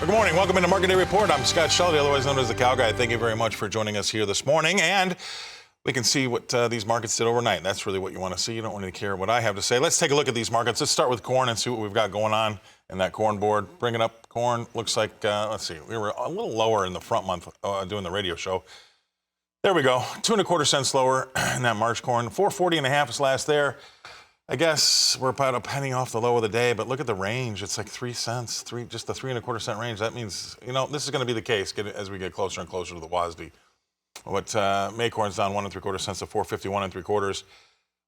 Good morning. Welcome into Market Day Report. I'm Scott Shelby, otherwise known as the Cow Guy. Thank you very much for joining us here this morning. And we can see what these markets did overnight. That's really what you want to see. You don't really care what I have to say. Let's take a look at these markets. Let's start with corn and see what we've got going on in that corn board. Bringing up corn. Looks like, let's see, we were a little lower in the front month doing the radio show. There we go. 2 1/4 cents lower in that March corn. 440.5 is last there. I guess we're about a penny off the low of the day, but look at the range. It's like 3 cents, just the 3 1/4 cent range. That means, this is going to be the case as we get closer and closer to the WASD. But May corn's down 1 3/4 cents to 451 3/4.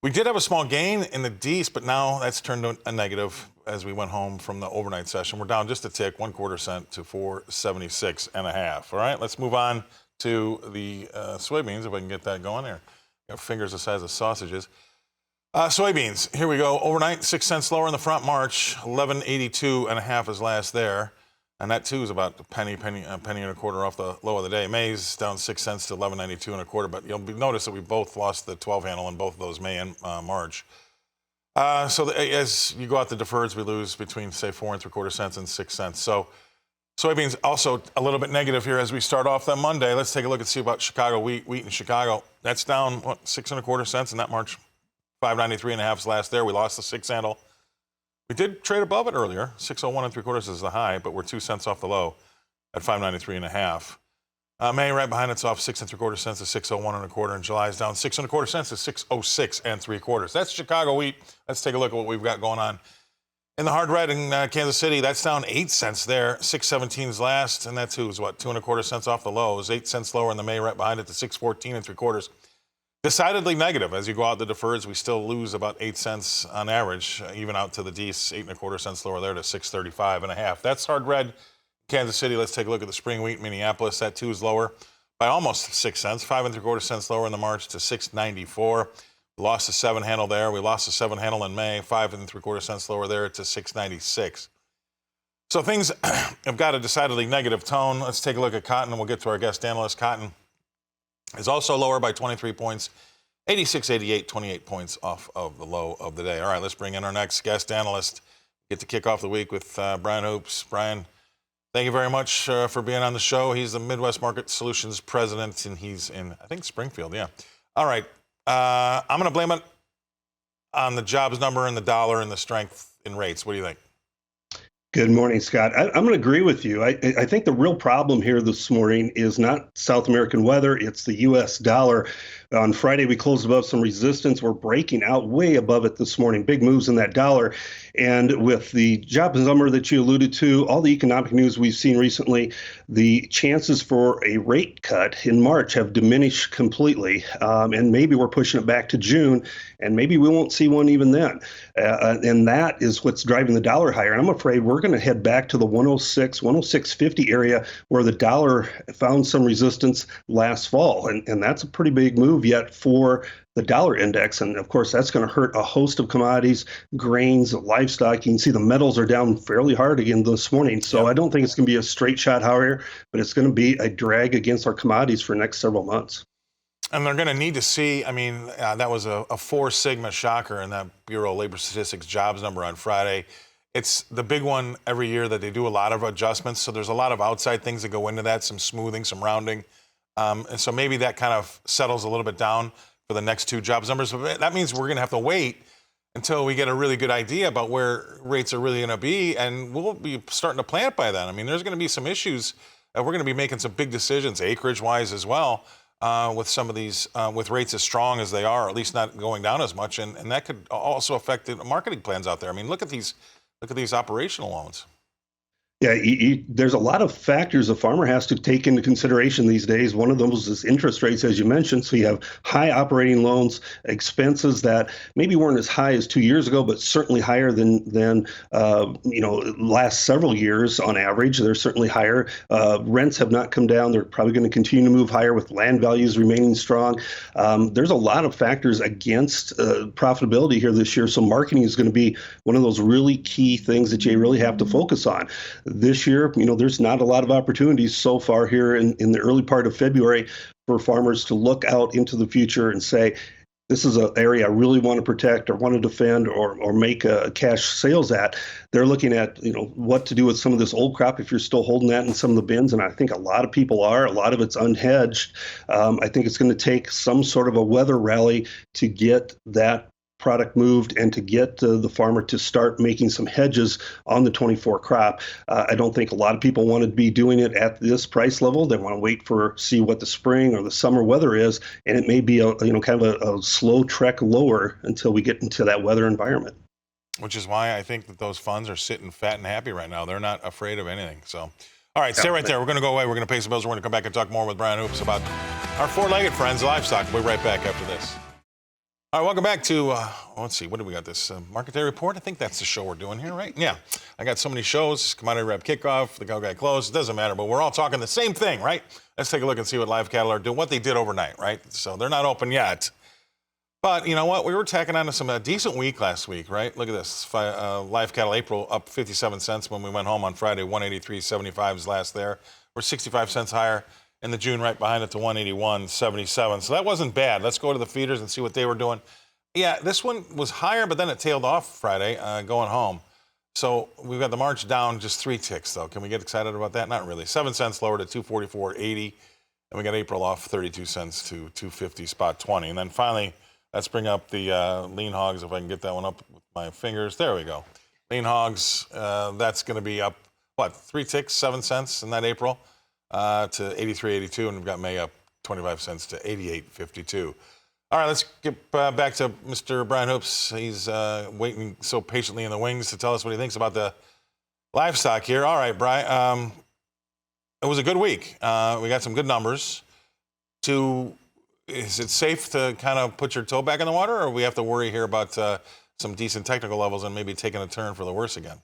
We did have a small gain in the D's, but now that's turned to a negative as we went home from the overnight session. We're down just a tick, 1/4 cent to 476.5. All right, let's move on to the soybeans, if I can get that going there. Got fingers the size of sausages. Soybeans, here we go. Overnight, 6 cents lower in the front March, 1182.5 is last there. And that too is about a penny and a quarter off the low of the day. Maize down 6 cents to 1192.25, but you'll notice that we both lost the 12 handle in both of those May and March. As you go out the deferreds, we lose between, say, 4 3/4 cents and 6 cents. So soybeans also a little bit negative here as we start off that Monday. Let's take a look and see about Chicago wheat. Wheat in Chicago, that's down, 6 1/4 cents in that March. 593.5 is last there. We lost the 6 handle. We did trade above it earlier. 601 3/4 is the high, but we're 2 cents off the low at 593.5. May right behind it's off 6 3/4 cents to 601 1/4, and July is down 6 1/4 cents to 606 3/4. That's Chicago wheat. Let's take a look at what we've got going on in the hard red in Kansas City. That's down 8 cents there. 617 is last, and that too is 2 1/4 cents off the lows. 8 cents lower in the May right behind it to 614 3/4. Decidedly negative. As you go out the deferreds, we still lose about 8 cents on average, even out to the D's, 8 1/4 cents lower there to 635.5. That's hard red, Kansas City. Let's take a look at the spring wheat, Minneapolis. That too is lower by almost 6 cents, 5 3/4 cents lower in the March to 694. We lost the 7 handle there. We lost the 7 handle in May, 5 3/4 cents lower there to 696. So things have got a decidedly negative tone. Let's take a look at cotton, and we'll get to our guest analyst. Cotton is also lower by 23 points, 86.88, 28 points off of the low of the day. All right, let's bring in our next guest analyst. Get to kick off the week with Brian Hoops. Brian, thank you very much for being on the show. He's the Midwest Market Solutions president, and he's in, I think, Springfield. Yeah. All right. I'm going to blame it on the jobs number and the dollar and the strength in rates. What do you think? Good morning, Scott. I'm going to agree with you. I think the real problem here this morning is not South American weather, it's the U.S. dollar. On Friday, we closed above some resistance. We're breaking out way above it this morning. Big moves in that dollar. And with the jobs number that you alluded to, all the economic news we've seen recently, the chances for a rate cut in March have diminished completely. And maybe we're pushing it back to June, and maybe we won't see one even then. And that is what's driving the dollar higher. And I'm afraid we're going to head back to the 106, 106.50 area where the dollar found some resistance last fall. And that's a pretty big move yet for the dollar index. And of course, that's going to hurt a host of commodities, grains, livestock. You can see the metals are down fairly hard again this morning. So I don't think it's going to be a straight shot higher, but it's going to be a drag against our commodities for the next several months. And they're going to need to see, that was a 4 sigma shocker in that Bureau of Labor Statistics jobs number on Friday. It's the big one every year that they do a lot of adjustments. So there's a lot of outside things that go into that, some smoothing, some rounding. And so maybe that kind of settles a little bit down for the next 2 jobs numbers. But that means we're going to have to wait until we get a really good idea about where rates are really going to be. And we'll be starting to plant by then. There's going to be some issues. We're going to be making some big decisions, acreage-wise as well, with some of these, with rates as strong as they are, or at least not going down as much. And that could also affect the marketing plans out there. Look at these operational loans. Yeah, there's a lot of factors a farmer has to take into consideration these days. One of those is interest rates, as you mentioned. So you have high operating loans, expenses that maybe weren't as high as 2 years ago, but certainly higher than last several years on average. They're certainly higher. Rents have not come down. They're probably going to continue to move higher with land values remaining strong. There's a lot of factors against profitability here this year. So marketing is going to be one of those really key things that you really have to focus on. This year, there's not a lot of opportunities so far here in the early part of February for farmers to look out into the future and say, this is an area I really want to protect or want to defend or make cash sales at. They're looking at, what to do with some of this old crop if you're still holding that in some of the bins. And I think a lot of people are. A lot of it's unhedged. I think it's going to take some sort of a weather rally to get that product moved and to get the farmer to start making some hedges on the 24 crop. I don't think a lot of people want to be doing it at this price level. They want to wait see what the spring or the summer weather is, and it may be kind of a slow trek lower until we get into that weather environment. Which is why I think that those funds are sitting fat and happy right now. They're not afraid of anything. So, all right, stay right there. We're going to go away. We're going to pay some bills. We're going to come back and talk more with Brian Hoops about our four-legged friends, livestock. We'll be right back after this. All right, welcome back to, let's see, what do we got? This Market Day Report? I think that's the show we're doing here, right? Yeah. I got so many shows, Commodity Rep Kickoff, the Cow Guy Close. It doesn't matter, but we're all talking the same thing, right? Let's take a look and see what live cattle are doing, what they did overnight, right? So they're not open yet. But you know what? We were tacking on to some decent week last week, right? Look at this. Live cattle April up 57 cents when we went home on Friday. 183.75 is last there. We're 65 cents higher in the June right behind it to 181.77. So that wasn't bad. Let's go to the feeders and see what they were doing. Yeah, this one was higher, but then it tailed off Friday going home. So we've got the March down just 3 ticks, though. Can we get excited about that? Not really. 7 cents lower to 244.80. And we got April off 32 cents to 250.20. And then finally, let's bring up the lean hogs, if I can get that one up with my fingers. There we go. Lean hogs, that's going to be up, 3 ticks, 7 cents in that April to 83.82. And we've got May up 25 cents to 88.52. All right, let's get back to Mr. Brian Hoops. He's waiting so patiently in the wings to tell us what he thinks about the livestock here. All right, Brian, it was a good week. We got some good numbers. Is it safe to kind of put your toe back in the water, or we have to worry here about some decent technical levels and maybe taking a turn for the worse again?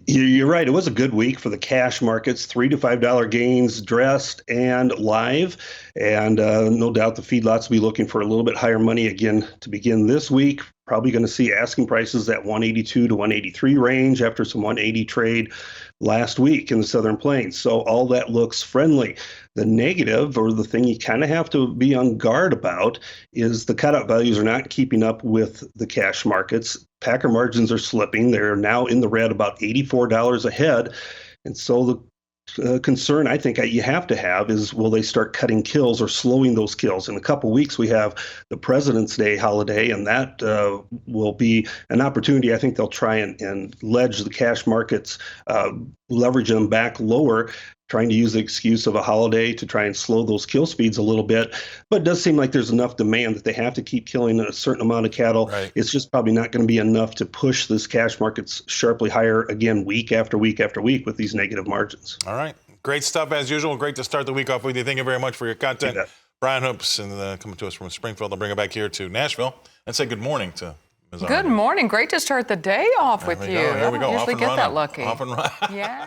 You're right. It was a good week for the cash markets, $3 to $5 gains dressed and live. And no doubt the feedlots will be looking for a little bit higher money again to begin this week. Probably going to see asking prices at 182 to 183 range after some 180 trade last week in the Southern Plains. So all that looks friendly. The negative, or the thing you kind of have to be on guard about, is the cutout values are not keeping up with the cash markets. Packer margins are slipping. They're now in the red about $84 a head. And so the concern I think you have to have is, will they start cutting kills or slowing those kills? In a couple of weeks, we have the President's Day holiday, and that will be an opportunity. I think they'll try and ledge the cash markets, leverage them back lower, trying to use the excuse of a holiday to try and slow those kill speeds a little bit. But it does seem like there's enough demand that they have to keep killing a certain amount of cattle. Right. It's just probably not going to be enough to push this cash markets sharply higher again, week after week after week with these negative margins. All right. Great stuff as usual. Great to start the week off with you. Thank you very much for your content. Brian Hoops, and coming to us from Springfield. I'll bring it back here to Nashville and say good morning to Ms. Good morning. Great to start the day off with you. There we go. I don't usually get that lucky. Off and run. Yeah.